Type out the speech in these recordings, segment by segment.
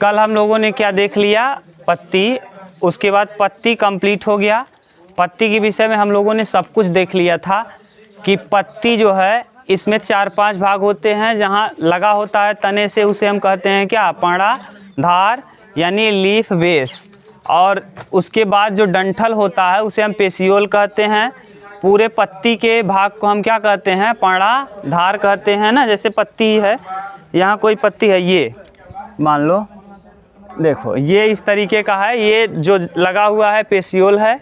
कल हम लोगों ने क्या देख लिया, पत्ती, उसके बाद पत्ती कंप्लीट हो गया। पत्ती के विषय में हम लोगों ने सब कुछ देख लिया था कि पत्ती जो है इसमें 4-5 भाग होते हैं। जहाँ लगा होता है तने से उसे हम कहते हैं क्या, पड़ा धार यानी लीफ बेस। और उसके बाद जो डंठल होता है उसे हम पेशियोल कहते हैं। पूरे पत्ती के भाग को हम क्या कहते हैं, पड़ा धार कहते हैं ना। जैसे पत्ती है, यहाँ कोई पत्ती है, ये मान लो, देखो ये इस तरीके का है, ये जो लगा हुआ है पेशियोल है।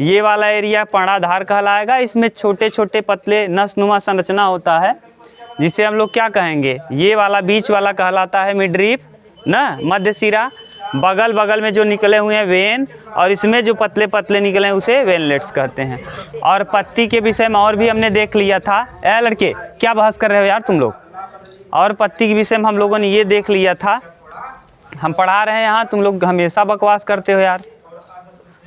ये वाला एरिया पड़ा धार कहलाएगा। इसमें छोटे छोटे पतले नसनुमा संरचना होता है जिसे हम लोग क्या कहेंगे, ये वाला बीच वाला कहलाता है मिडरीफ ना, मध्य सिरा। बगल बगल में जो निकले हुए हैं वेन, और इसमें जो पतले पतले निकले हैं उसे वेनलेट्स कहते हैं। और पत्ती के विषय में और भी हमने देख लिया था। ए लड़के, क्या बहस कर रहे हो यार तुम लोग। और पत्ती के विषय में हम लोगों ने ये देख लिया था, हम पढ़ा रहे हैं यहाँ, तुम लोग हमेशा बकवास करते हो यार।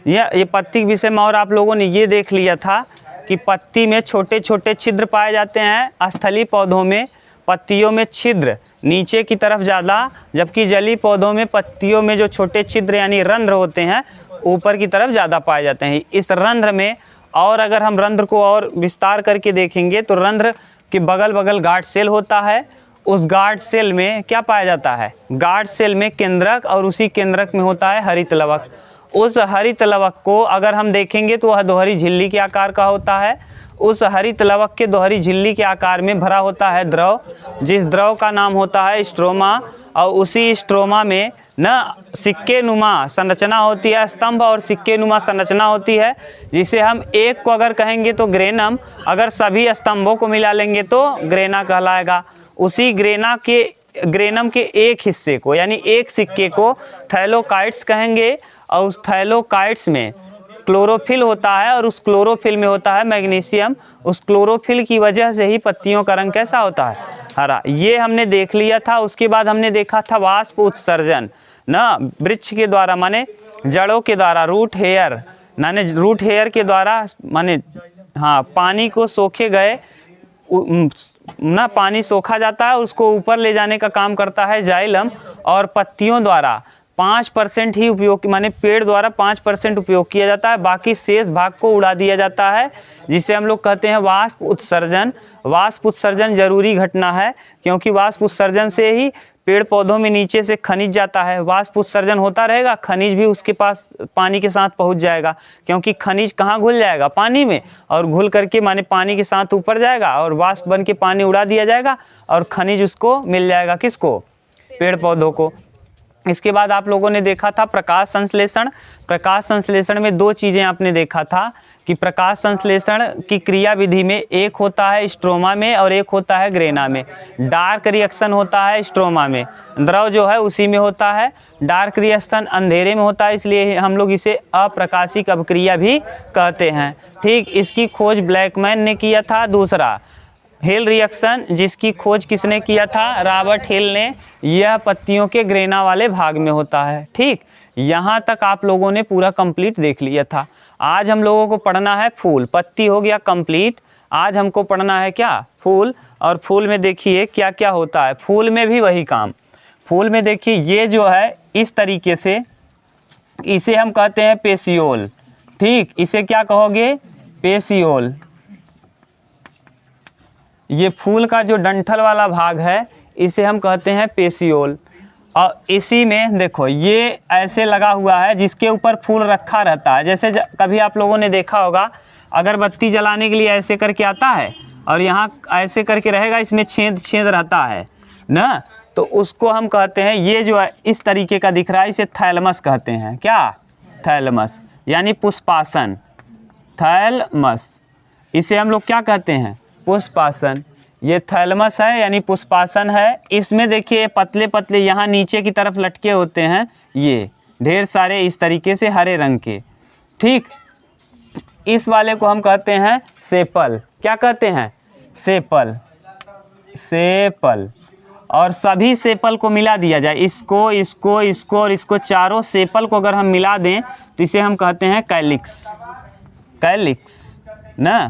ये पत्ती के विषय में और आप लोगों ने ये देख लिया था कि पत्ती में छोटे छोटे छिद्र पाए जाते हैं। स्थलीय पौधों में पत्तियों में छिद्र नीचे की तरफ ज़्यादा, जबकि जलीय पौधों में पत्तियों में जो छोटे छिद्र यानी रंध्र होते हैं ऊपर की तरफ ज़्यादा पाए जाते हैं। इस रंध्र में, और अगर हम रंध्र को और विस्तार करके देखेंगे तो रंध्र के बगल बगल गार्ड सेल होता है। उस गार्ड सेल में क्या पाया जाता है, गार्ड सेल में केंद्रक, और उसी केंद्रक में होता है हरित लवक। उस हरित लवक को अगर हम देखेंगे तो वह दोहरी झिल्ली के आकार का होता है। उस हरित लवक के दोहरी झिल्ली के आकार में भरा होता है द्रव, जिस द्रव का नाम होता है स्ट्रोमा। और उसी स्ट्रोमा में न सिक्के नुमा संरचना होती है, स्तंभ और सिक्के नुमा संरचना होती है, जिसे हम एक को अगर कहेंगे तो ग्रेनम, अगर सभी स्तंभों को मिला लेंगे तो ग्रेना कहलाएगा। उसी ग्रेनम के एक हिस्से को यानी एक सिक्के को थैलोकाइट्स कहेंगे। और उस थैलोकाइट्स में क्लोरोफिल होता है, और उस क्लोरोफिल में होता है मैग्नीशियम। उस क्लोरोफिल की वजह से ही पत्तियों का रंग कैसा होता है, हरा। ये हमने देख लिया था। उसके बाद हमने देखा था वाष्प उत्सर्जन ना, वृक्ष के द्वारा माने जड़ों के द्वारा, रूट हेयर माने रूट हेयर के द्वारा, माने हाँ, पानी को सोखे गए ना, पानी सोखा जाता है, उसको ऊपर ले जाने का काम करता है जाइलम। और पत्तियों द्वारा 5% ही उपयोग, माने पेड़ द्वारा 5% उपयोग किया जाता है, बाकी शेष भाग को उड़ा दिया जाता है, जिसे हम लोग कहते हैं वाष्प उत्सर्जन। वाष्प उत्सर्जन जरूरी घटना है, क्योंकि वाष्प उत्सर्जन से ही पेड़ पौधों में नीचे से खनिज जाता है। वाष्प उत्सर्जन होता रहेगा, खनिज भी उसके पास पानी के साथ पहुंच जाएगा, क्योंकि खनिज कहाँ घुल जाएगा, पानी में, और घुल करके माने पानी के साथ ऊपर जाएगा, और वाष्प बन के पानी उड़ा दिया जाएगा, और खनिज उसको मिल जाएगा, किसको, पेड़ पौधों को। इसके बाद आप लोगों ने देखा था प्रकाश संश्लेषण। प्रकाश संश्लेषण में दो चीज़ें आपने देखा था कि प्रकाश संश्लेषण की क्रिया विधि में एक होता है स्ट्रोमा में और एक होता है ग्रेना में। डार्क रिएक्शन होता है स्ट्रोमा में, द्रव जो है उसी में होता है। डार्क रिएक्शन अंधेरे में होता है, इसलिए हम लोग इसे अप्रकाशिक अभिक्रिया भी कहते हैं। ठीक, इसकी खोज ब्लैकमैन ने किया था। दूसरा हेल रिएक्शन, जिसकी खोज किसने किया था, रॉबर्ट हेल ने। यह पत्तियों के ग्रेना वाले भाग में होता है। ठीक, यहाँ तक आप लोगों ने पूरा कंप्लीट देख लिया था। आज हम लोगों को पढ़ना है फूल। पत्ती हो गया कंप्लीट, आज हमको पढ़ना है क्या, फूल। और फूल में देखिए क्या क्या होता है। फूल में भी वही काम। फूल में देखिए ये जो है इस तरीके से, इसे हम कहते हैं पेशियोल। ठीक, इसे क्या कहोगे, पेशियोल। ये फूल का जो डंठल वाला भाग है इसे हम कहते हैं पेशियोल। और इसी में देखो ये ऐसे लगा हुआ है जिसके ऊपर फूल रखा रहता है। जैसे कभी आप लोगों ने देखा होगा, अगरबत्ती जलाने के लिए ऐसे करके आता है और यहाँ ऐसे करके रहेगा, इसमें छेद छेद रहता है ना, तो उसको हम कहते हैं, ये जो है इस तरीके का दिख रहा है, इसे थैलमस कहते हैं। क्या, थैलमस यानी पुष्पासन। थैलमस, इसे हम लोग क्या कहते हैं, पुष्पासन। ये थैलमस है यानी पुष्पासन है। इसमें देखिए पतले पतले यहाँ नीचे की तरफ लटके होते हैं, ये ढेर सारे इस तरीके से हरे रंग के। ठीक, इस वाले को हम कहते हैं सेपल। क्या कहते हैं, सेपल। सेपल। और सभी सेपल को मिला दिया जाए, इसको इसको इसको और इसको, चारों सेपल को अगर हम मिला दें तो इसे हम कहते हैं कैलिक्स। कैलिक्स ना,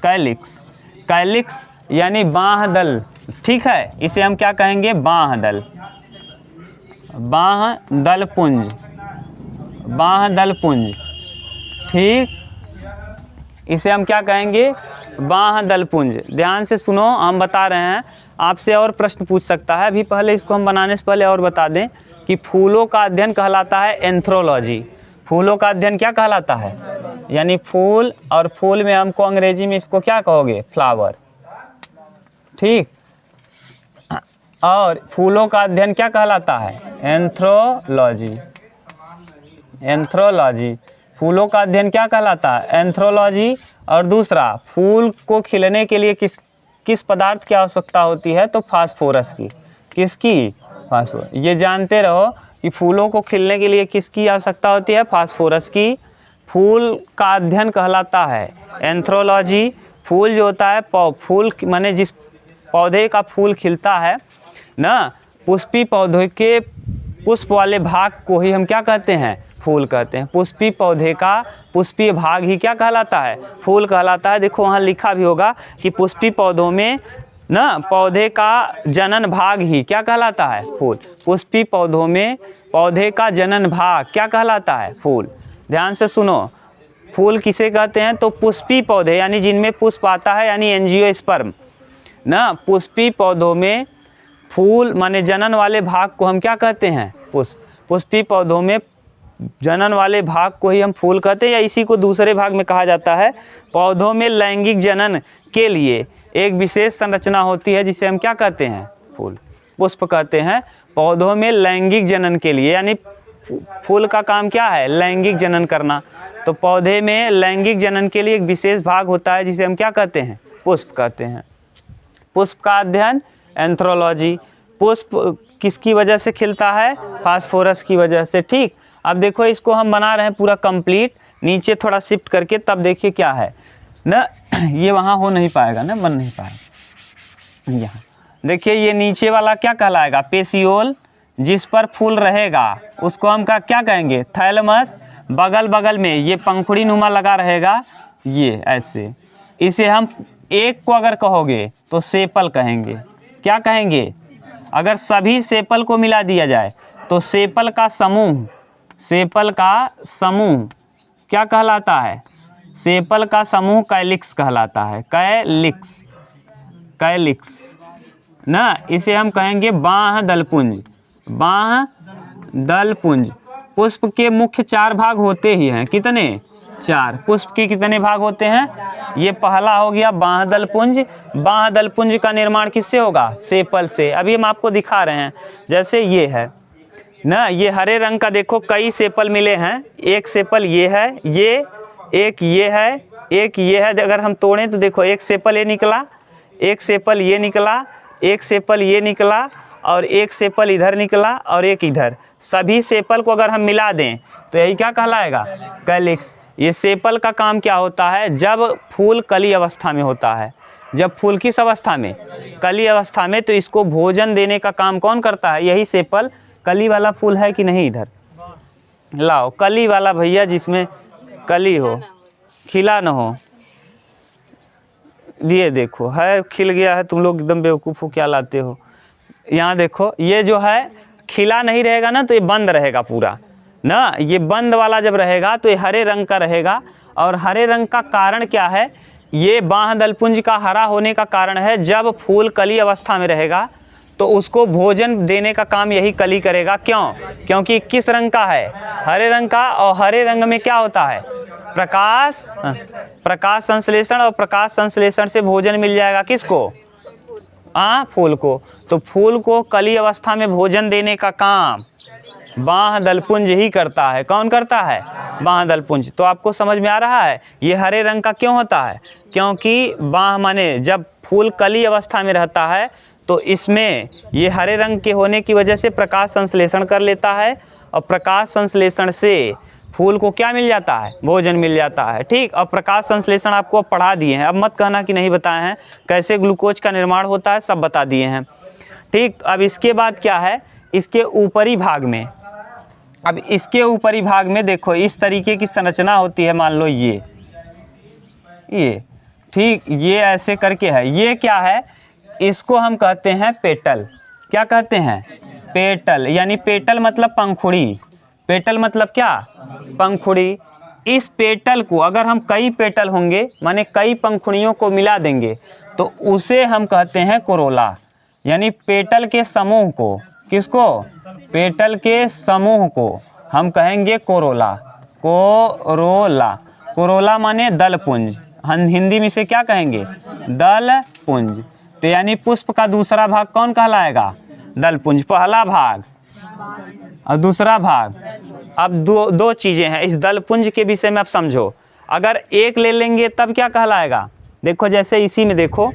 कैलिक्स। कैलिक्स यानी बांह दल। ठीक है, इसे हम क्या कहेंगे, बांह दल। बाह्यदलपुंज, बाह्यदलपुंज, ठीक, इसे हम क्या कहेंगे, बाह्यदलपुंज। ध्यान से सुनो, हम बता रहे हैं, आपसे और प्रश्न पूछ सकता है। अभी पहले इसको हम बनाने से पहले और बता दें कि फूलों का अध्ययन कहलाता है एंथ्रोलॉजी। फूलों का अध्ययन क्या कहलाता है, यानी फूल, और फूल में हमको अंग्रेजी में इसको क्या कहोगे, फ्लावर, ठीक। और फूलों का अध्ययन क्या कहलाता है, एंथ्रोलॉजी, एंथ्रोलॉजी। फूलों का अध्ययन क्या कहलाता है, एंथ्रोलॉजी। और दूसरा, फूल को खिलने के लिए किस पदार्थ की आवश्यकता होती है, तो फास्फोरस की। किसकी, फास्फोरस। ये जानते रहो कि फूलों को खिलने के लिए किसकी आवश्यकता होती है, फास्फोरस की। फूल का अध्ययन कहलाता है एंथ्रोलॉजी। फूल जो होता है, फूल माने जिस पौधे का फूल खिलता है ना, पुष्पी पौधे के पुष्प वाले भाग को ही हम क्या कहते हैं, फूल कहते हैं। पुष्पी पौधे का पुष्पीय भाग ही क्या कहलाता है, फूल कहलाता है। देखो वहाँ लिखा भी होगा कि पुष्पी पौधों में ना पौधे का जनन भाग ही क्या कहलाता है, फूल। पुष्पी पौधों में पौधे का जनन भाग क्या कहलाता है, फूल। ध्यान से सुनो, फूल किसे कहते हैं, तो पुष्पी पौधे यानी जिनमें पुष्प आता है, यानी एंजियोस्पर्म ना। पुष्पी पौधों में फूल माने जनन वाले भाग को हम क्या कहते हैं, पुष्प। पुष्पी पौधों में जनन वाले भाग को ही हम फूल कहते हैं, या इसी को दूसरे भाग में कहा जाता है। पौधों में लैंगिक जनन के लिए एक विशेष संरचना होती है, जिसे हम क्या कहते हैं, फूल, पुष्प कहते हैं। पौधों में लैंगिक जनन के लिए, यानी फूल का काम क्या है, लैंगिक जनन करना। तो पौधे में लैंगिक जनन के लिए एक विशेष भाग होता है, जिसे हम क्या कहते हैं, पुष्प कहते हैं। पुष्प का अध्ययन एंथ्रोलॉजी। पुष्प किसकी वजह से खिलता है, फास्फोरस की वजह से, ठीक। अब देखो इसको हम बना रहे हैं पूरा कंप्लीट, नीचे थोड़ा शिफ्ट करके, तब देखिए क्या है ना, ये वहाँ हो नहीं पाएगा ना, बन नहीं पाएगा। यहाँ देखिए, ये नीचे वाला क्या कहलाएगा, पेशियोल। जिस पर फूल रहेगा उसको हम क्या कहेंगे, थैलेमस। बगल बगल में ये पंखुड़ी नुमा लगा रहेगा, ये ऐसे। इसे हम एक को अगर कहोगे तो सेपल कहेंगे। क्या कहेंगे, अगर सभी सेपल को मिला दिया जाए तो सेपल का समूह, सेपल का समूह क्या कहलाता है, सेपल का समूह कैलिक्स कहलाता है। कैलिक्स, कैलिक्स ना, इसे हम कहेंगे बाह्यदलपुंज, बाह्यदलपुंज। पुष्प के मुख्य 4 भाग होते ही हैं, कितने, 4। पुष्प के कितने भाग होते हैं, ये पहला हो गया बाह्यदलपुंज। बाह्यदलपुंज का निर्माण किससे होगा, सेपल से। अभी हम आपको दिखा रहे हैं, जैसे ये है ना, ये हरे रंग का देखो कई सेपल मिले हैं। एक सेपल ये है, ये एक ये है, एक ये है। अगर हम तोड़ें तो देखो एक सेपल ये निकला, एक सेपल ये निकला, एक सेपल ये निकला, और एक सेपल इधर निकला, और एक इधर। सभी सेपल को अगर हम मिला दें तो यही क्या कहलाएगा, कैलिक्स। ये सेपल का काम क्या होता है, जब फूल कली अवस्था में होता है, जब फूल किस अवस्था में, कली अवस्था में, तो इसको भोजन देने का काम कौन करता है, यही सेपल। कली वाला फूल है कि नहीं, इधर लाओ कली वाला भैया, जिसमें कली हो, खिला न हो। ये देखो है, खिल गया है। तुम लोग एकदम बेवकूफ़ हो, क्या लाते हो। यहाँ देखो, ये जो है खिला नहीं रहेगा ना, तो ये बंद रहेगा पूरा ना। ये बंद वाला जब रहेगा तो ये हरे रंग का रहेगा। और हरे रंग का कारण क्या है, ये बाह्यदलपुंज का हरा होने का कारण है, जब फूल कली अवस्था में रहेगा तो उसको भोजन देने का काम यही कली करेगा। क्यों, क्योंकि किस रंग का है, हरे रंग का। और हरे रंग में क्या होता है, प्रकाश, प्रकाश संश्लेषण। और प्रकाश संश्लेषण से भोजन मिल जाएगा किसको, फूल को। तो फूल को कली अवस्था में भोजन देने का काम बाह्यदलपुंज ही करता है। कौन करता है, बाह्यदलपुंज। तो आपको समझ में आ रहा है ये हरे रंग का क्यों होता है, क्योंकि बाह्य माने जब फूल कली अवस्था में रहता है तो इसमें ये हरे रंग के होने की वजह से प्रकाश संश्लेषण कर लेता है, और प्रकाश संश्लेषण से फूल को क्या मिल जाता है, भोजन मिल जाता है, ठीक। और प्रकाश संश्लेषण आपको अब पढ़ा दिए हैं, अब मत कहना कि नहीं बताए हैं। कैसे ग्लूकोज का निर्माण होता है सब बता दिए हैं, ठीक। अब इसके बाद क्या है, इसके ऊपरी भाग में, अब इसके ऊपरी भाग में देखो इस तरीके की संरचना होती है। मान लो ये ठीक, ये ऐसे करके है। ये क्या है, इसको हम कहते हैं पेटल। क्या कहते हैं, पेटल, यानी पेटल मतलब पंखुड़ी, पेटल मतलब क्या, पंखुड़ी। इस पेटल को अगर हम कई पेटल होंगे माने कई पंखुड़ियों को मिला देंगे तो उसे हम कहते हैं कोरोला। यानी पेटल के समूह को, किसको, पेटल के समूह को हम कहेंगे कोरोला, कोरोला। कोरोला माने दलपुंज, हम हिंदी में इसे क्या कहेंगे, दलपुंज। तो यानी पुष्प का दूसरा भाग कौन कहलाएगा, दलपुंज, पहला भाग और दूसरा भाग। अब दो चीज़ें हैं इस दलपुंज के विषय में आप समझो। अगर एक ले लेंगे तब क्या कहलाएगा, देखो जैसे इसी में देखो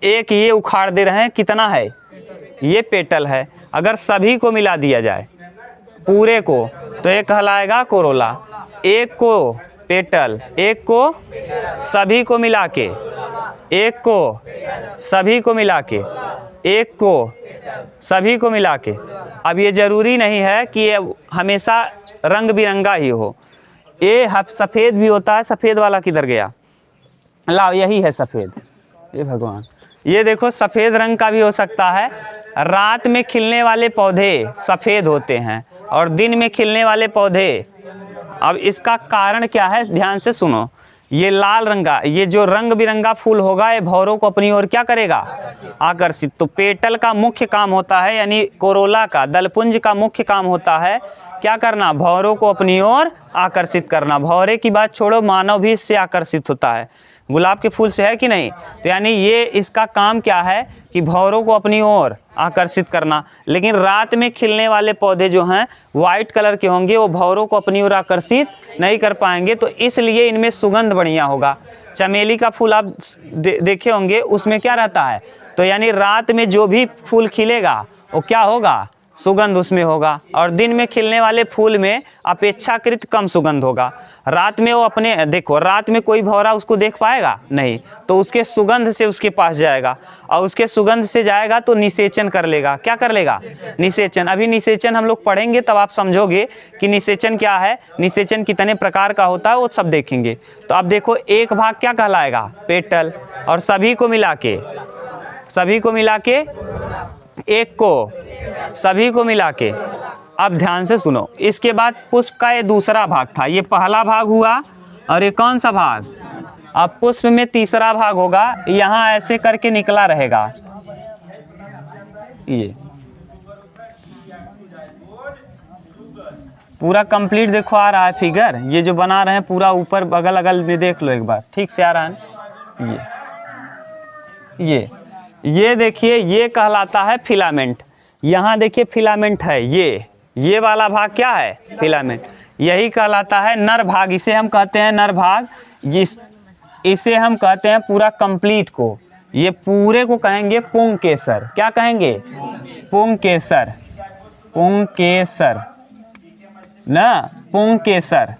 एक ये उखाड़ दे रहे हैं, कितना है, ये पेटल है। अगर सभी को मिला दिया जाए पूरे को तो ये कहलाएगा कोरोला। एक को पेटल, एक को सभी को मिला के, एक को सभी को मिला के, एक को सभी को मिला के। अब ये ज़रूरी नहीं है कि ये हमेशा रंग बिरंगा ही हो, ये सफ़ेद भी होता है। सफ़ेद वाला किधर गया, लाओ यही है सफ़ेद, ये भगवान, ये देखो सफ़ेद रंग का भी हो सकता है। रात में खिलने वाले पौधे सफ़ेद होते हैं और दिन में खिलने वाले पौधे, अब इसका कारण क्या है ध्यान से सुनो। ये लाल रंगा, ये जो रंग बिरंगा फूल होगा ये भौरों को अपनी ओर क्या करेगा, आकर्षित। तो पेटल का मुख्य काम होता है, यानी कोरोला का, दलपुंज का मुख्य काम होता है क्या करना, भौरों को अपनी ओर आकर्षित करना। भौरे की बात छोड़ो, मानव भी इससे आकर्षित होता है, गुलाब के फूल से, है कि नहीं। तो यानी ये इसका काम क्या है कि भौरों को अपनी ओर आकर्षित करना। लेकिन रात में खिलने वाले पौधे जो हैं वाइट कलर के होंगे, वो भौरों को अपनी ओर आकर्षित नहीं कर पाएंगे, तो इसलिए इनमें सुगंध बढ़िया होगा। चमेली का फूल आप देखे होंगे, उसमें क्या रहता है, तो यानी रात में जो भी फूल खिलेगा वो क्या होगा, सुगंध उसमें होगा। और दिन में खिलने वाले फूल में अपेक्षाकृत कम सुगंध होगा। रात में वो अपने, देखो रात में कोई भौरा उसको देख पाएगा नहीं, तो उसके सुगंध से उसके पास जाएगा, और उसके सुगंध से जाएगा तो निषेचन कर लेगा। क्या कर लेगा, निषेचन। अभी निषेचन हम लोग पढ़ेंगे तब आप समझोगे कि निषेचन क्या है, निषेचन कितने प्रकार का होता है, वो सब देखेंगे। तो अब देखो एक भाग क्या कहलाएगा, पेटल, और सभी को मिला के, सभी को मिला के, एक को सभी को मिला के। अब ध्यान से सुनो, इसके बाद पुष्प का ये दूसरा भाग था, ये पहला भाग हुआ, और ये कौन सा भाग, अब पुष्प में तीसरा भाग होगा। यहाँ ऐसे करके निकला रहेगा, ये पूरा कंप्लीट देखो आ रहा है फिगर, ये जो बना रहे हैं पूरा ऊपर बगल अगल में देख लो एक बार, ठीक से आ रहा है। ये देखिए, ये कहलाता है फिलामेंट। यहाँ देखिए फिलामेंट है, ये वाला भाग क्या है, फिलामेंट, यही कहलाता है नर भाग। इसे हम कहते हैं नर भाग, इसे हम कहते हैं पूरा कंप्लीट को, ये पूरे को कहेंगे पुंकेसर। क्या कहेंगे, पुंकेसर, पुंकेसर ना, पुंकेसर,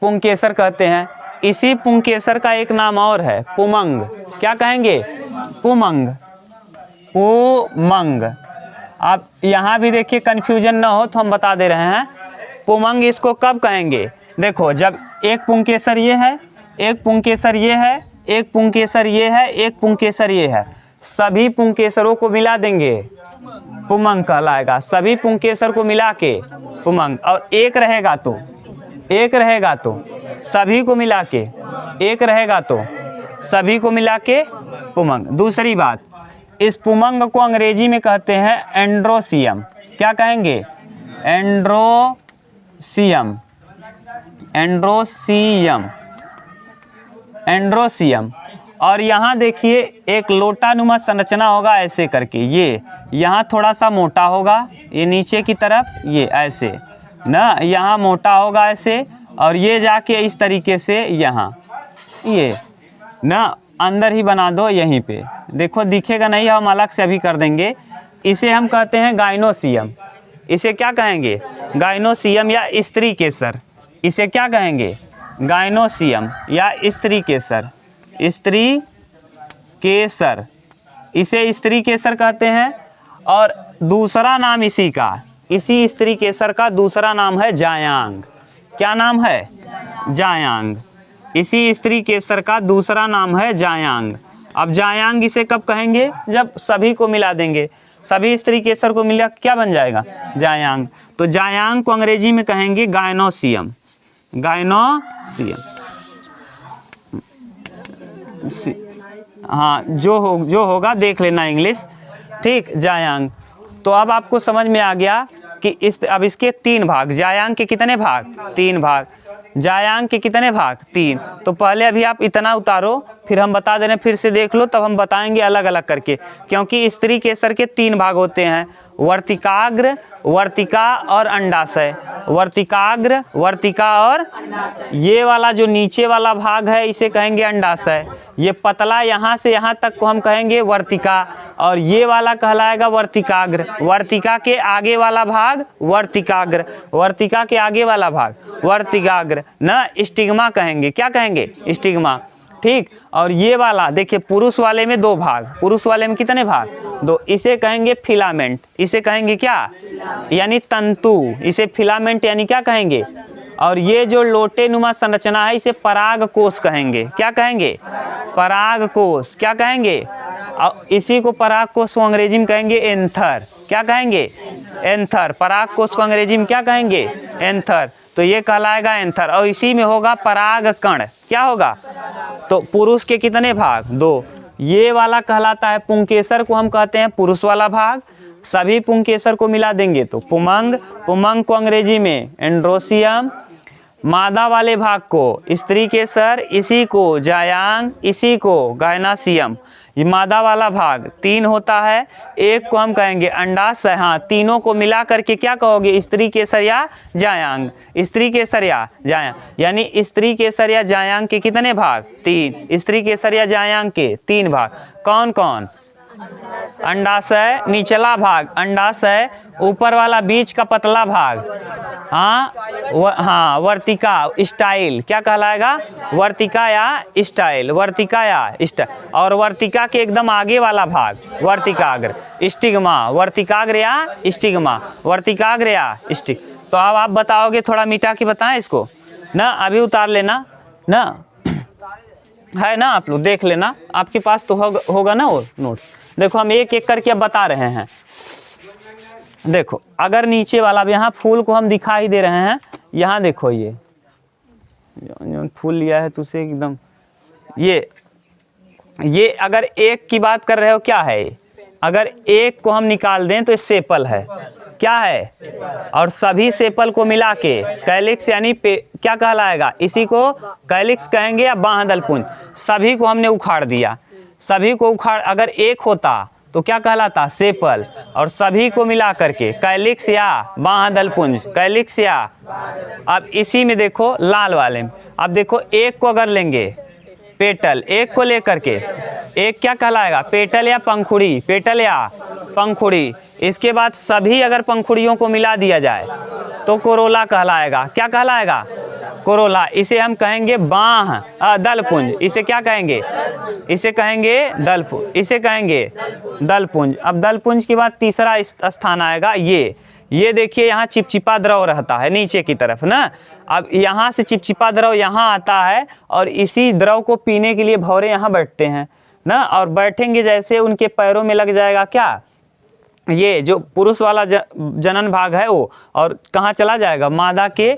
पुंकेसर कहते हैं। इसी पुंकेसर का एक नाम और है पुमंग। क्या कहेंगे, पुमंग, पुमंग। आप यहाँ भी देखिए कन्फ्यूजन ना हो तो हम बता दे रहे हैं, पुमंग इसको कब कहेंगे, देखो जब एक पुंकेसर ये है, एक पुंकेसर ये है, एक पुंकेसर ये है, एक पुंकेसर ये है, सभी पुंकेसरों को मिला देंगे पुमंग कहलाएगा। सभी पुंकेसर को मिला के पुमंग, और एक रहेगा तो, एक रहेगा तो सभी को मिला के, एक रहेगा तो सभी को मिला के पुमंग। दूसरी बात, इस पुमंग को अंग्रेजी में कहते हैं एंड्रोसियम। क्या कहेंगे, एंड्रोसियम, एंड्रोसियम, एंड्रोसियम। और यहाँ देखिए एक लोटानुमा संरचना होगा ऐसे करके, ये यहाँ थोड़ा सा मोटा होगा, ये नीचे की तरफ ये ऐसे ना, यहाँ मोटा होगा ऐसे, और ये जाके इस तरीके से यहाँ ये ना अंदर ही बना दो, यहीं पे देखो दिखेगा नहीं, हम अलग से अभी कर देंगे। इसे हम कहते हैं गाइनोसियम। इसे क्या कहेंगे, गाइनोसियम या स्त्री केसर। इसे क्या कहेंगे, गाइनोसियम या स्त्री केसर, स्त्री केसर, इसे स्त्री केसर कहते हैं। और दूसरा नाम इसी का, इसी स्त्री केसर का दूसरा नाम है जायांग। क्या नाम है, जायांग। इसी स्त्री केसर का दूसरा नाम है जायांग। अब जायांग इसे कब कहेंगे, जब सभी को मिला देंगे। सभी स्त्री केसर को मिला क्या बन जाएगा? जायांग। तो जायांग को अंग्रेजी में कहेंगे गायनोसियम। गायनोसियम, हाँ जो होगा देख लेना इंग्लिश, ठीक, जायांग। तो अब आपको समझ में आ गया कि अब इसके 3 भाग, जायांग के कितने भाग? 3 भाग। जायांग के कितने भाग? 3। तो पहले अभी आप इतना उतारो, फिर हम बता दे रहे हैं, फिर से देख लो, तब हम बताएंगे अलग अलग करके, क्योंकि स्त्री केसर के 3 भाग होते हैं, वर्तिकाग्र, वर्तिका और अंडाशय। वर्तिकाग्र, वर्तिका और ये वाला जो नीचे वाला भाग है इसे कहेंगे अंडाशय। ये पतला यहाँ से यहाँ तक को हम कहेंगे वर्तिका, और ये वाला कहलाएगा वर्तिकाग्र। वर्तिका के आगे वाला भाग वर्तिकाग्र, वर्तिका के आगे वाला भाग वर्तिकाग्र ना, स्टिग्मा कहेंगे। क्या कहेंगे? स्टिग्मा, ठीक। और ये वाला देखिए, पुरुष वाले में 2 भाग, पुरुष वाले में कितने भाग? 2। इसे कहेंगे फिलामेंट। इसे कहेंगे क्या? यानी तंतु। इसे फिलामेंट यानी क्या कहेंगे? और ये जो लोटे नुमा संरचना है इसे पराग कोष कहेंगे। क्या कहेंगे? पराग कोष। क्या कहेंगे? और इसी को पराग कोष को अंग्रेजी में कहेंगे एंथर। क्या कहेंगे? एंथर। पराग कोष को अंग्रेजी में क्या कहेंगे? एंथर। तो ये कहलाएगा एंथर, और इसी में होगा पराग कण। क्या होगा? तो पुरुष के कितने भाग? 2। ये वाला कहलाता है पुंकेसर को हम कहते हैं पुरुष वाला भाग। सभी पुंकेसर को मिला देंगे तो पुमंग। पुमंग को अंग्रेजी में एंड्रोसियम। मादा वाले भाग को स्त्री केसर, इसी को जायांग, इसी को गायनासियम। ये मादा वाला भाग 3 होता है, एक को हम कहेंगे अंडाशय। हाँ, तीनों को मिला करके क्या कहोगे? स्त्री केसर या जायांग। स्त्री केसर या जायांग, यानी स्त्री केसर या जायांग के कितने भाग? 3। स्त्री केसर या जायांग के 3 भाग। कौन कौन? अंडाशय निचला भाग, अंडाशय ऊपर वाला बीच का पतला भाग, हाँ वर्तिका स्टाइल। क्या कहलाएगा? वर्तिका या स्टाइल, वर्तिका या स्टाइल। और वर्तिका के एकदम आगे वाला भाग वर्तिकाग्र, स्टिग्मा। वर्तिकाग्र या स्टिग्मा, वर्तिकाग्र या स्टिग। तो अब आप बताओगे, थोड़ा मिटा के बताएं इसको ना, अभी उतार लेना ना, है ना, आप लोग देख लेना, आपके पास तो होगा ना वो नोट्स। देखो हम एक एक करके अब बता रहे हैं। देखो अगर नीचे वाला, अब यहाँ फूल को हम दिखा ही दे रहे हैं, यहाँ देखो ये जो फूल लिया है तो उसे एकदम ये अगर एक की बात कर रहे हो, क्या है? अगर एक को हम निकाल दें तो सेपल है। क्या है? और सभी सेपल को मिला के कैलिक्स यानी क्या कहलाएगा? इसी को कैलिक्स कहेंगे या बाह्य पुंज। सभी को हमने उखाड़ दिया, सभी को उखाड़, अगर एक होता तो क्या कहलाता? सेपल। और सभी को मिला करके कैलिक्स या बाह्य पुंज, कैलिक्स या। अब इसी में देखो लाल वाले में, अब देखो एक को अगर लेंगे पेटल, एक को लेकर के एक क्या कहलाएगा? पेटल या पंखुड़ी, पेटल या पंखुड़ी। इसके बाद सभी अगर पंखुड़ियों को मिला दिया जाए तो कोरोला कहलाएगा। क्या कहलाएगा? कोरोला। इसे हम कहेंगे बाह्य दलपुंज। इसे क्या कहेंगे? इसे कहेंगे दलपुंज, इसे कहेंगे दलपुंज। अब दलपुंज के बाद तीसरा स्थान आएगा ये देखिए, यहाँ चिपचिपा द्रव रहता है नीचे की तरफ ना। अब यहाँ से चिपचिपा द्रव यहाँ आता है, और इसी द्रव को पीने के लिए भौरे यहाँ बैठते हैं ना, और बैठेंगे जैसे उनके पैरों में लग जाएगा क्या? ये जो पुरुष वाला जनन भाग है वो, और कहाँ चला जाएगा? मादा के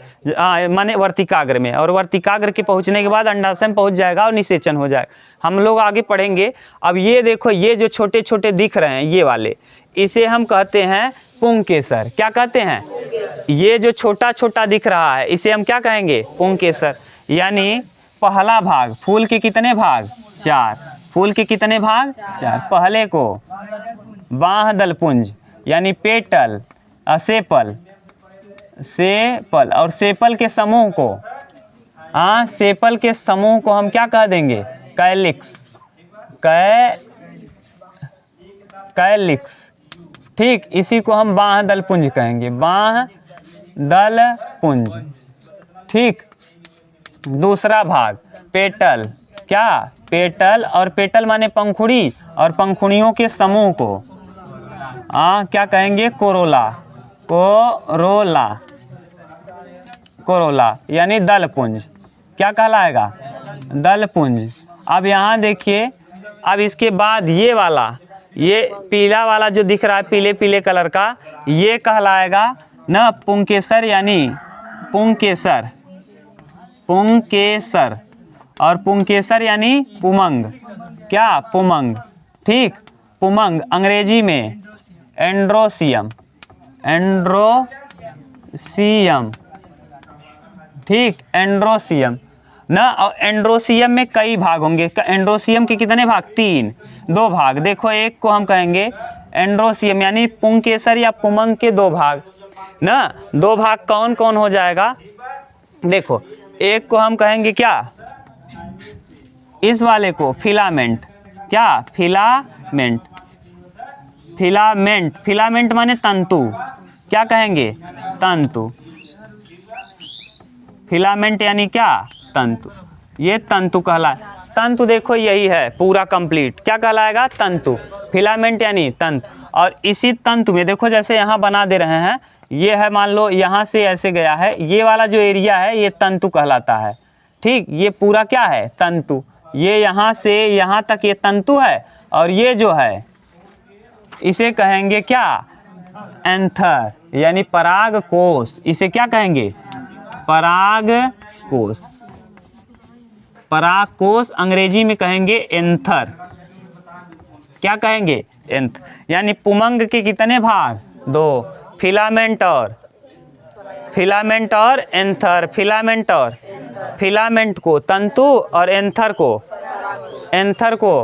माने वर्तिकाग्र में, और वर्तिकाग्र के पहुँचने के बाद अंडाशय में पहुँच जाएगा और निषेचन हो जाएगा। हम लोग आगे पढ़ेंगे। अब ये देखो, ये जो छोटे छोटे दिख रहे हैं ये वाले, इसे हम कहते हैं पुंकेसर। क्या कहते हैं? ये जो छोटा छोटा दिख रहा है इसे हम क्या कहेंगे? पुंकेसर। यानी पहला भाग, फूल के कितने भाग? 4। फूल के कितने भाग? 4। पहले को बाह्य दलपुंज यानी पेटल, सेपल, सेपल, और सेपल के समूह को, सेपल के समूह को हम क्या कह देंगे? Calyx, calyx. ठीक, इसी को हम बाह्य दलपुंज कहेंगे, बाह्य दलपुंज। ठीक। दूसरा भाग पेटल, क्या? पेटल, और पेटल माने पंखुड़ी, और पंखुड़ियों के समूह को क्या कहेंगे? कोरोला, कोरोला, कोरोला यानी दलपुंज। क्या कहलाएगा? दलपुंज। अब यहाँ देखिए, अब इसके बाद ये वाला, ये पीला वाला जो दिख रहा है पीले पीले कलर का, ये कहलाएगा ना पुंकेसर, यानी पुंकेसर, पुंकेसर। और पुंकेसर यानी पुमंग, क्या पुमंग, ठीक। पुमंग अंग्रेजी में एंड्रोसियम, एंड्रोसियम, ठीक, एंड्रोसियम ना। और एंड्रोसियम में कई भाग होंगे। एंड्रोसियम के कितने भाग? 3, 2 भाग। देखो एक को हम कहेंगे एंड्रोसियम यानी पुंकेसर या पुमंग के 2 भाग ना। 2 भाग कौन कौन हो जाएगा? देखो एक को हम कहेंगे क्या, इस वाले को फिलामेंट, क्या फिलामेंट, फिलामेंट, फिलामेंट माने तंतु, क्या कहेंगे तंतु, फिलामेंट यानी क्या तंतु, ये तंतु कहलाए। तंतु देखो यही है पूरा कंप्लीट, क्या कहलाएगा तंतु, फिलामेंट यानी तंतु। और इसी तंतु में देखो जैसे यहाँ बना दे रहे हैं, ये है मान लो यहाँ से ऐसे गया है, ये वाला जो एरिया है ये तंतु कहलाता है, ठीक। ये पूरा क्या है तंतु, ये यहाँ से यहाँ तक ये तंतु है। और ये जो है इसे कहेंगे क्या एंथर यानी पराग कोश, इसे क्या कहेंगे पराग कोश, पराग कोश अंग्रेजी में कहेंगे एंथर, क्या कहेंगे एंथ। यानी पुमंग के कितने भाग? 2, फिलामेंट और एंथर, फिलामेंट और फिलामेंट को तंतु और एंथर को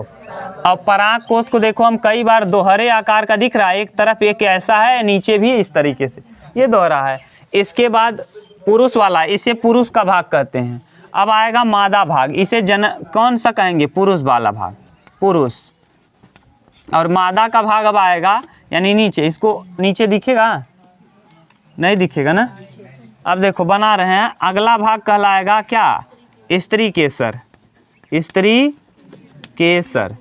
और पराग कोश को देखो हम कई बार दोहरे आकार का दिख रहा है, एक तरफ एक ऐसा है, नीचे भी इस तरीके से, ये दोहरा है। इसके बाद पुरुष वाला, इसे पुरुष का भाग कहते हैं। अब आएगा मादा भाग, इसे कौन सा कहेंगे पुरुष वाला भाग, पुरुष। और मादा का भाग अब आएगा यानी नीचे, इसको नीचे दिखेगा नहीं दिखेगा ना। अब देखो बना रहे हैं, अगला भाग कहलाएगा क्या स्त्री केसर, स्त्री केसर,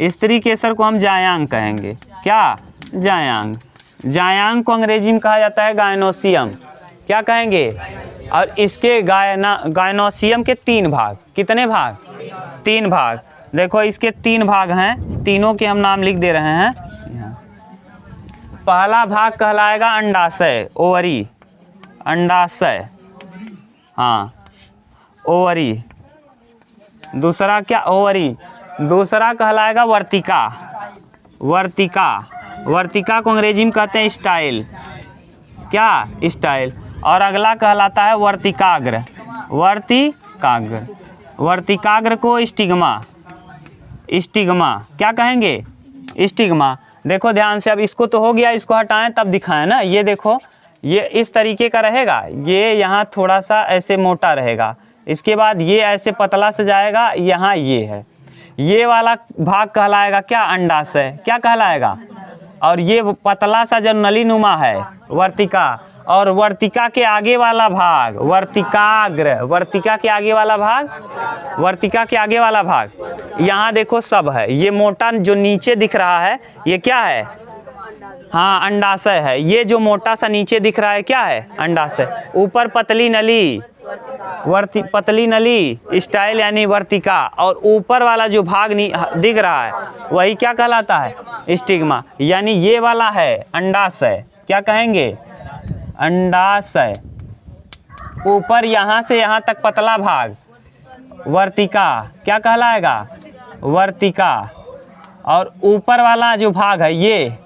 स्त्री केसर को हम जायांग कहेंगे, क्या जायांग, जायांग को अंग्रेजी में कहा जाता है गायनोसियम, क्या कहेंगे। और इसके गायनोसियम के 3 भाग, कितने भाग? 3 भाग। देखो इसके 3 भाग हैं, तीनों के हम नाम लिख दे रहे हैं। पहला भाग कहलाएगा अंडाशय, ओवरी, अंडाशय, हाँ ओवरी। दूसरा क्या ओवरी, दूसरा कहलाएगा वर्तिका, वर्तिका, वर्तिका को अंग्रेजी में कहते हैं स्टाइल, क्या स्टाइल। और अगला कहलाता है वर्तिकाग्र, वर्तिकाग्र, वर्तिकाग्र को स्टिग्मा, स्टिग्मा, क्या कहेंगे स्टिग्मा। देखो ध्यान से, अब इसको तो हो गया, इसको हटाएं तब दिखाएं ना। ये देखो ये इस तरीके का रहेगा, ये यहाँ थोड़ा सा ऐसे मोटा रहेगा, इसके बाद ये ऐसे पतला से जाएगा, यहाँ ये है, ये वाला भाग कहलाएगा क्या अंडाशय, क्या कहलाएगा। और ये पतला सा जो नली नुमा है वर्तिका, और वर्तिका के आगे वाला भाग वर्तिकाग्र, वर्तिका के आगे वाला भाग, वर्तिका के आगे वाला भाग, यहाँ देखो सब है। ये मोटा जो नीचे दिख रहा है ये क्या है, हाँ अंडाशय है। ये जो मोटा सा नीचे दिख रहा है क्या है अंडाशय। ऊपर पतली नली, पतली नली स्टाइल यानी वर्तिका, और ऊपर वाला जो भाग दिख रहा है वही क्या कहलाता है स्टिग्मा, यानी ये वाला है अंडाशय, क्या कहेंगे अंडाशय। ऊपर यहाँ से यहाँ तक पतला भाग वर्तिका, क्या कहलाएगा वर्तिका। और ऊपर वाला जो भाग है ये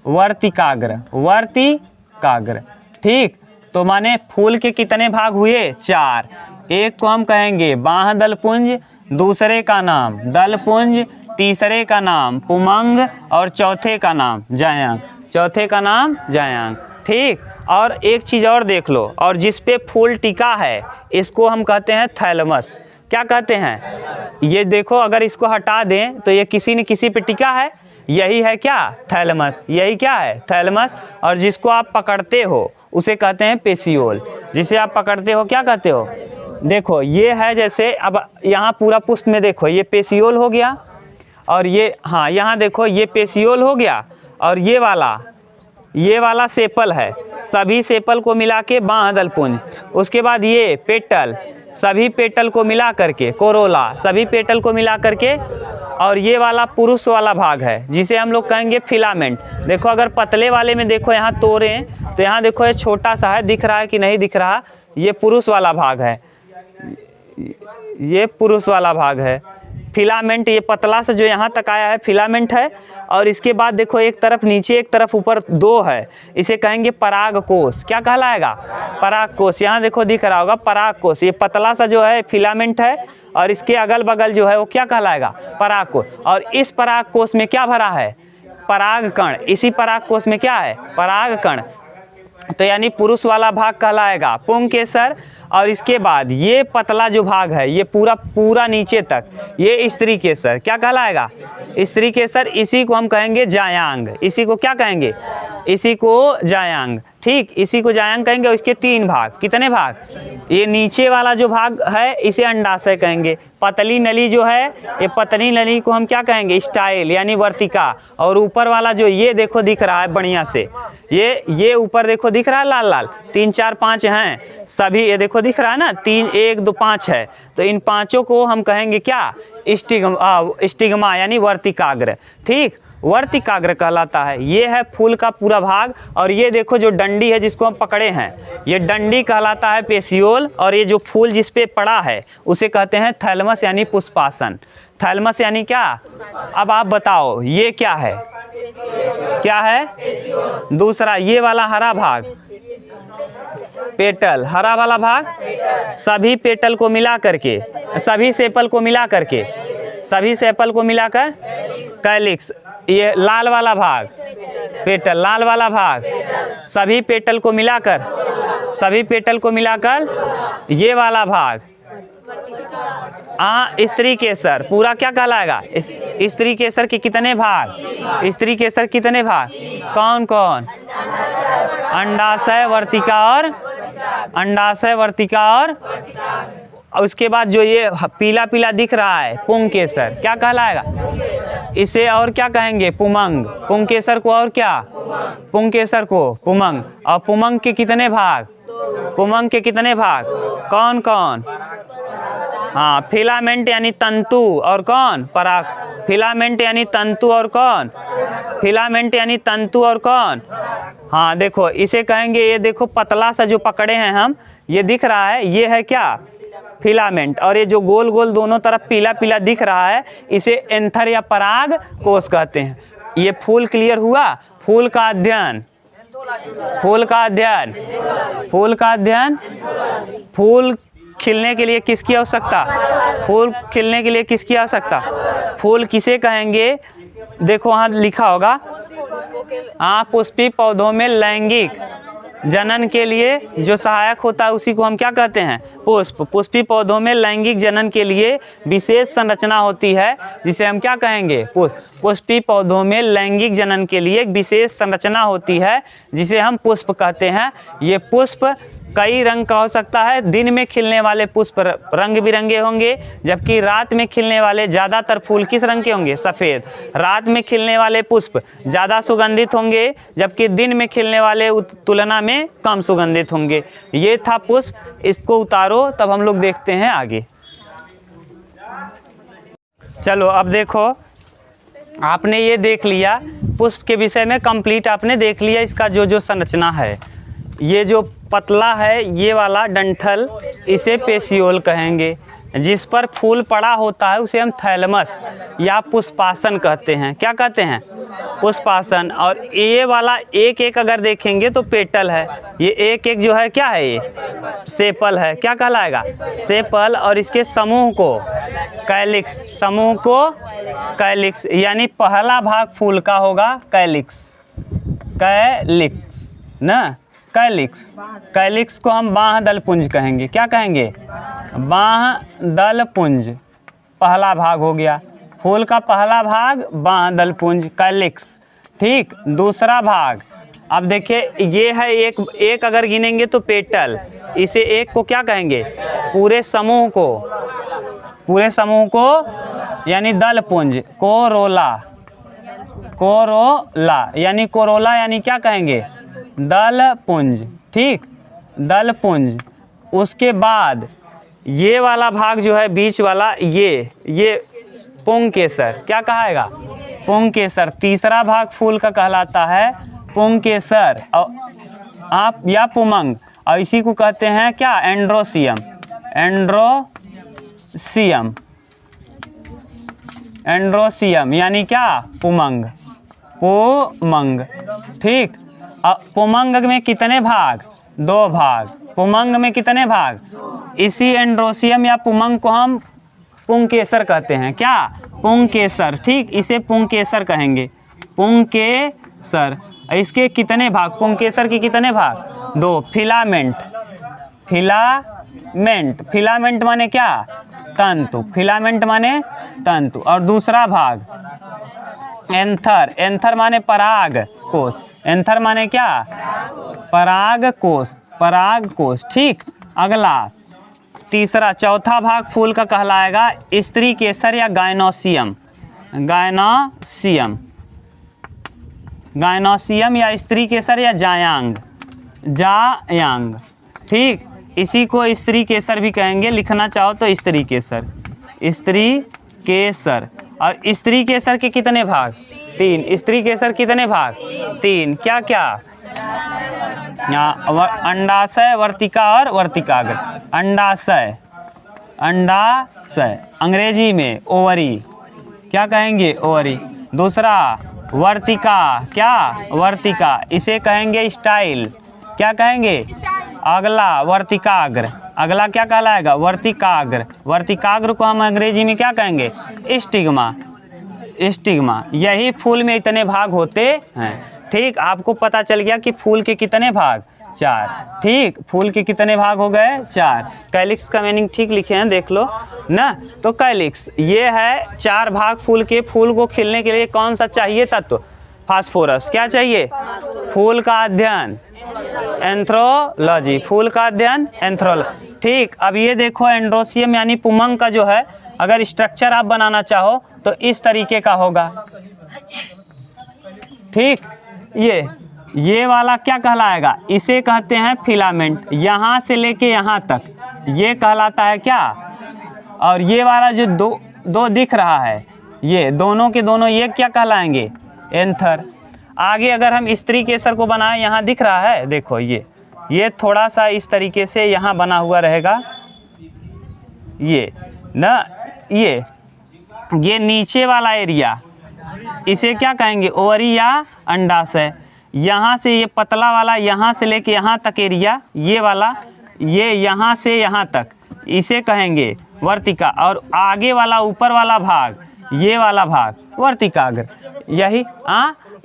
वर्तिकाग्र, वर्तिकाग्र, ठीक। तो माने फूल के कितने भाग हुए 4। एक को हम कहेंगे बाह्य दलपुंज, दूसरे का नाम दलपुंज, तीसरे का नाम पुमंग और चौथे का नाम जायांग, चौथे का नाम जायांग, ठीक। और एक चीज़ और देख लो, और जिस पे फूल टिका है इसको हम कहते हैं थैलमस, क्या कहते हैं। ये देखो अगर इसको हटा दें तो ये किसी न किसी पे टिका है, यही है क्या थैलमस, यही क्या है थैलमस। और जिसको आप पकड़ते हो उसे कहते हैं पेशियोल, जिसे आप पकड़ते हो क्या कहते हो। देखो ये है जैसे, अब यहाँ पूरा पुष्प में देखो ये पेशियोल हो गया, और ये हाँ यहाँ देखो ये पेशियोल हो गया, और ये वाला ये वाला सेपल है, सभी सेपल को मिला के बाह्य दल पुंज। उसके बाद ये पेटल, सभी पेटल को मिला करके, कोरोला, सभी पेटल को मिला करके। और ये वाला पुरुष वाला भाग है जिसे हम लोग कहेंगे फिलामेंट। देखो अगर पतले वाले में देखो यहाँ तोड़ें तो यहाँ देखो ये छोटा सा है, दिख रहा है कि नहीं दिख रहा, ये पुरुष वाला भाग है, ये पुरुष वाला भाग है फिलामेंट। ये पतला सा जो यहाँ तक आया है फिलामेंट है। और इसके बाद देखो एक तरफ नीचे एक तरफ ऊपर दो है, इसे कहेंगे पराग कोष। क्या कहलाएगा? पराग कोष। यहाँ देखो दिख रहा होगा पराग कोष, ये पतला सा जो है फिलामेंट है और इसके अगल बगल जो है वो क्या कहलाएगा? पराग कोष। और इस पराग कोष में क्या भरा है? पराग कण। इसी पराग कोष में क्या है? पराग कण। तो यानी पुरुष वाला भाग कहलाएगा पुंकेसर। और इसके बाद ये पतला जो भाग है ये पूरा नीचे तक ये स्त्री केसर। क्या कहलाएगा? स्त्री केसर। इसी को हम कहेंगे जायांग। इसी को क्या कहेंगे? इसी को जायांग। ठीक, इसी को जायांग कहेंगे। और इसके 3 भाग। कितने भाग? ये नीचे वाला जो भाग है इसे अंडाशय कहेंगे। पतली नली जो है, ये पतली नली को हम क्या कहेंगे? स्टाइल यानी वर्तिका। और ऊपर वाला जो ये देखो दिख रहा है बढ़िया से, ये ऊपर देखो दिख रहा है लाल लाल, 3 4 5 हैं सभी, ये देखो दिख रहा है ना, 3 1 2 5 है। तो इन पांचों को हम कहेंगे क्या? स्टिग्मा यानी वर्तिकाग्र। ठीक, वर्तिकाग्र कहलाता है। ये है फूल का पूरा भाग। और ये देखो जो डंडी है जिसको हम पकड़े हैं, ये डंडी कहलाता है पेशियोल। और ये जो फूल जिस पे पड़ा है उसे कहते हैं थैलमस यानी पुष्पासन। थैलमस यानी क्या? अब आप बताओ ये क्या है? क्या है? दूसरा ये वाला हरा भाग पेटल, हरा वाला भाग सभी पेटल को मिला करके, सभी सेपल को मिला करके, सभी सेपल को मिलाकर कैलिक्स। ये लाल वाला भाग पेटल, लाल वाला भाग सभी पेटल को मिलाकर, सभी पेटल को मिलाकर ये वाला भाग स्त्री केसर। पूरा क्या कहलाएगा? स्त्री केसर के कितने भाग? स्त्री केसर कितने भाग? कौन कौन? अंडाशय, वर्तिका और अंडाशय, वर्तिका और उसके बाद जो ये पीला पीला दिख रहा है पुंकेसर, क्या कहलाएगा? इसे और क्या कहेंगे? पुमंग। पुंकेसर को और क्या? पुंकेसर को पुमंग। और पुमंग के कितने भाग? पुमंग के कितने भाग? कौन कौन? हाँ, फिलामेंट यानी तंतु और कौन? पराग। फिलामेंट यानी तंतु और कौन? फिलामेंट यानी तंतु और कौन? हाँ देखो इसे कहेंगे, ये देखो पतला सा जो पकड़े हैं हम, ये दिख रहा है, ये है क्या? फिलामेंट। और ये जो गोल गोल दोनों तरफ पीला पीला दिख रहा है इसे एंथर या पराग कोष कहते हैं। ये फूल क्लियर हुआ? फूल का अध्ययन, फूल का अध्ययन, फूल का अध्ययन। फूल खिलने के लिए किसकी आवश्यकता? फूल खिलने के लिए किसकी आवश्यकता? फूल किसे कहेंगे? देखो वहाँ लिखा होगा, हाँ, पुष्पी पौधों में लैंगिक जनन के लिए जो सहायक होता है उसी को हम क्या कहते हैं? पुष्प। पुष्पी पौधों में लैंगिक जनन के लिए विशेष संरचना होती है जिसे हम क्या कहेंगे? पुष्प। पुष्पी पौधों में लैंगिक जनन के लिए एक विशेष संरचना होती है जिसे हम पुष्प कहते हैं। ये पुष्प कई रंग का हो सकता है। दिन में खिलने वाले पुष्प रंग बिरंगे होंगे, जबकि रात में खिलने वाले ज़्यादातर फूल किस रंग के होंगे? सफ़ेद। रात में खिलने वाले पुष्प ज़्यादा सुगंधित होंगे, जबकि दिन में खिलने वाले तुलना में कम सुगंधित होंगे। ये था पुष्प। इसको उतारो, तब हम लोग देखते हैं आगे। चलो अब देखो, आपने ये देख लिया पुष्प के विषय में कंप्लीट आपने देख लिया इसका जो संरचना है। ये जो पतला है ये वाला डंठल, इसे पेशियोल कहेंगे। जिस पर फूल पड़ा होता है उसे हम थैलमस या पुष्पासन कहते हैं। क्या कहते हैं? पुष्पासन। और ये वाला एक एक अगर देखेंगे तो पेटल है, ये एक एक जो है क्या है? ये सेपल है। क्या कहलाएगा? सेपल। और इसके समूह को कैलिक्स, समूह को कैलिक्स, यानी पहला भाग फूल का होगा कैलिक्स, कैलिक्स ना, कैलिक्स। कैलिक्स को हम बाह्य दल पुंज कहेंगे। क्या कहेंगे? बाह्य दल पुंज पहला भाग हो गया। फूल का पहला भाग बाह्य दल पुंज कैलिक्स। ठीक, दूसरा भाग अब देखिए, ये है एक अगर गिनेंगे तो पेटल, इसे एक को क्या कहेंगे? पूरे समूह को, पूरे समूह को यानी दल पुंज, कोरोला, कोरोला यानी कोरोला यानी क्या कहेंगे, दल पुंज, ठीक, दल पुंज। उसके बाद ये वाला भाग जो है बीच वाला, ये पुंकेसर, क्या कहाएगा, पुंकेसर। तीसरा भाग फूल का कहलाता है पुंकेसर और आप या पुमंग, और इसी को कहते हैं क्या, एंड्रोसियम, एंड्रोसियम, एंड्रोसियम यानी क्या, पुमंग, पुमंग, ठीक। अब पुमंग में कितने भाग, 2 भाग, पुमंग में कितने भाग, इसी एंड्रोसियम या पुमंग को हम पुंकेसर कहते हैं, क्या, पुंकेसर, ठीक, इसे पुंकेसर कहेंगे, पुंकेसर। इसके कितने भाग, पुंकेसर के कितने भाग, 2, फिलामेंट, फिलामेंट, फिलामेंट माने क्या, तंतु, फिलामेंट माने तंतु। और दूसरा भाग एंथर, एंथर माने पराग कोश, एंथर माने क्या, पराग कोश, पराग कोश, ठीक। अगला तीसरा चौथा भाग फूल का कहलाएगा स्त्री केसर या गायनोसियम, गायनोसियम, गायनोसियम या स्त्री केसर या जायांग, जायांग, ठीक। इसी को स्त्री केसर भी कहेंगे, लिखना चाहो तो स्त्री केसर, स्त्री केसर। और स्त्री केसर के कितने भाग, 3, स्त्री केसर कितने भाग, 3, क्या क्या, अंडाशय, वर्तिका और वर्तिकाग्र। अंडाशय, अंडाशय अंग्रेजी में ओवरी, क्या कहेंगे, ओवरी। दूसरा वर्तिका, क्या, वर्तिका, इसे कहेंगे स्टाइल, क्या कहेंगे, अगला वर्तिकाग्र, अगला क्या कहलाएगा, वर्तिकाग्र। वर्तिकाग्र को हम अंग्रेजी में क्या कहेंगे, स्टिग्मा, स्टिग्मा। यही फूल में इतने भाग होते हैं, ठीक। आपको पता चल गया कि फूल के कितने भाग, 4, ठीक, फूल के कितने भाग हो गए, 4। कैलिक्स का मीनिंग ठीक लिखे हैं, देख लो ना। तो कैलिक्स ये है 4 भाग फूल के। फूल को खिलने के लिए कौन सा चाहिए तत्व, फास्फोरस, क्या चाहिए, फूल का अध्ययन, एंथ्रोलॉजी, फूल का अध्ययन, एंथ्रोलॉजी, ठीक। अब ये देखो एंड्रोसियम यानी पुमंग का जो है, अगर स्ट्रक्चर आप बनाना चाहो तो इस तरीके का होगा, ठीक। ये वाला क्या कहलाएगा, इसे कहते हैं फिलामेंट, यहाँ से लेके यहाँ तक ये कहलाता है क्या। और ये वाला जो दो दिख रहा है, ये दोनों के दोनों ये क्या कहलाएंगे, एंथर। आगे अगर हम स्त्री केसर को बनाएं, यहाँ दिख रहा है, देखो ये थोड़ा सा इस तरीके से यहाँ बना हुआ रहेगा, ये ना, ये नीचे वाला एरिया, इसे क्या कहेंगे, ओवरी या अंडाशय। यहाँ से ये पतला वाला, यहाँ से लेके यहाँ तक एरिया, ये वाला, ये यहाँ से यहाँ तक, इसे कहेंगे वर्तिका। और आगे वाला ऊपर वाला भाग, ये वाला भाग वर्तिकाग्र। यही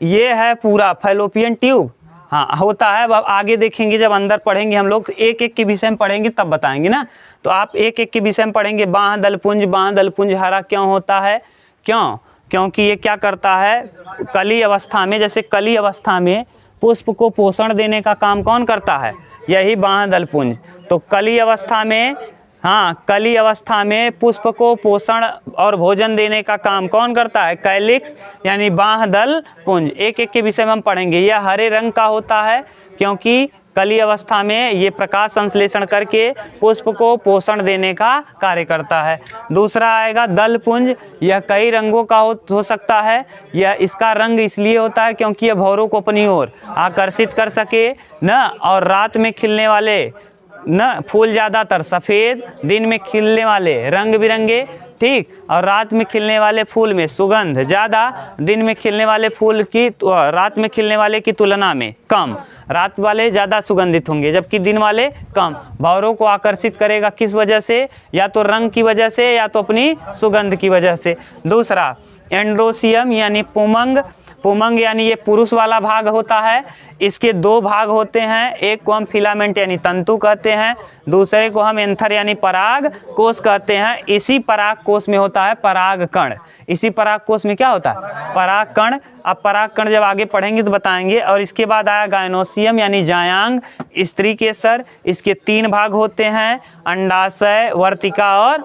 ये है पूरा फैलोपियन ट्यूब, हाँ होता है। अब आगे देखेंगे, जब अंदर पढ़ेंगे हम लोग, एक एक के विषय में पढ़ेंगे तब बताएंगे ना। तो आप एक एक के विषय में पढ़ेंगे। बाह दलपुंज, बाह दलपुंज हरा क्यों होता है, क्यों, क्योंकि ये क्या करता है, कली अवस्था में, जैसे कली अवस्था में पुष्प को पोषण देने का काम कौन करता है, यही बाह दलपुंज। तो कली अवस्था में, हाँ कली अवस्था में पुष्प को पोषण और भोजन देने का काम कौन करता है, कैलिक्स यानी बाह दल पुंज। एक एक के विषय में हम पढ़ेंगे। यह हरे रंग का होता है क्योंकि कली अवस्था में ये प्रकाश संश्लेषण करके पुष्प को पोषण देने का कार्य करता है। दूसरा आएगा दल पुंज, यह कई रंगों का हो सकता है। यह इसका रंग इसलिए होता है क्योंकि यह भौरों को अपनी ओर आकर्षित कर सके न, और रात में खिलने वाले न फूल ज़्यादातर सफ़ेद, दिन में खिलने वाले रंग बिरंगे, ठीक, और रात में खिलने वाले फूल में सुगंध ज़्यादा, दिन में खिलने वाले फूल की रात में खिलने वाले की तुलना में कम। रात वाले ज़्यादा सुगंधित होंगे जबकि दिन वाले कम। भौरों को आकर्षित करेगा किस वजह से, या तो रंग की वजह से या तो अपनी सुगंध की वजह से। दूसरा एंड्रोसियम यानी पुमंग, पुमंग यानी ये पुरुष वाला भाग होता है। इसके 2 भाग होते हैं, एक को हम फिलामेंट यानी तंतु कहते हैं, दूसरे को हम एंथर यानी पराग कोश कहते हैं। इसी पराग कोश में होता है पराग कण। इसी पराग कोश में क्या होता है, पराग कण। अब पराग कण जब आगे पढ़ेंगे तो बताएंगे। और इसके बाद आया गायनोसियम यानी जायांग, स्त्री केसर। इसके 3 भाग होते हैं, अंडाशय, वर्तिका और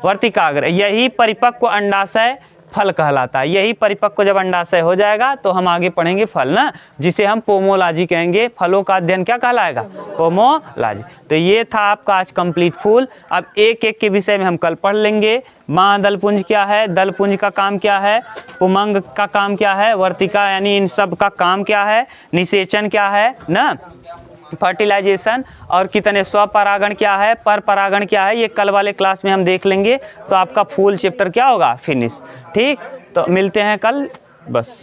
वर्तिकाग्र। यही परिपक्व अंडाशय फल कहलाता है। यही परिपक्व जब अंडाशय हो जाएगा तो हम आगे पढ़ेंगे फल ना, जिसे हम पोमोलॉजी कहेंगे। फलों का अध्ययन क्या कहलाएगा? पोमोलॉजी। तो ये था आपका आज कंप्लीट फूल। अब एक एक के विषय में हम कल पढ़ लेंगे। माँ दलपुंज क्या है, दलपुंज का काम क्या है, पुमंग का काम क्या है, वर्तिका यानी इन सब का काम क्या है, निषेचन क्या है ना, फर्टिलाइजेशन, और कितने स्वपरागण क्या है, पर परागण क्या है, ये कल वाले क्लास में हम देख लेंगे। तो आपका फूल चैप्टर क्या होगा? फिनिश। ठीक, तो मिलते हैं कल बस।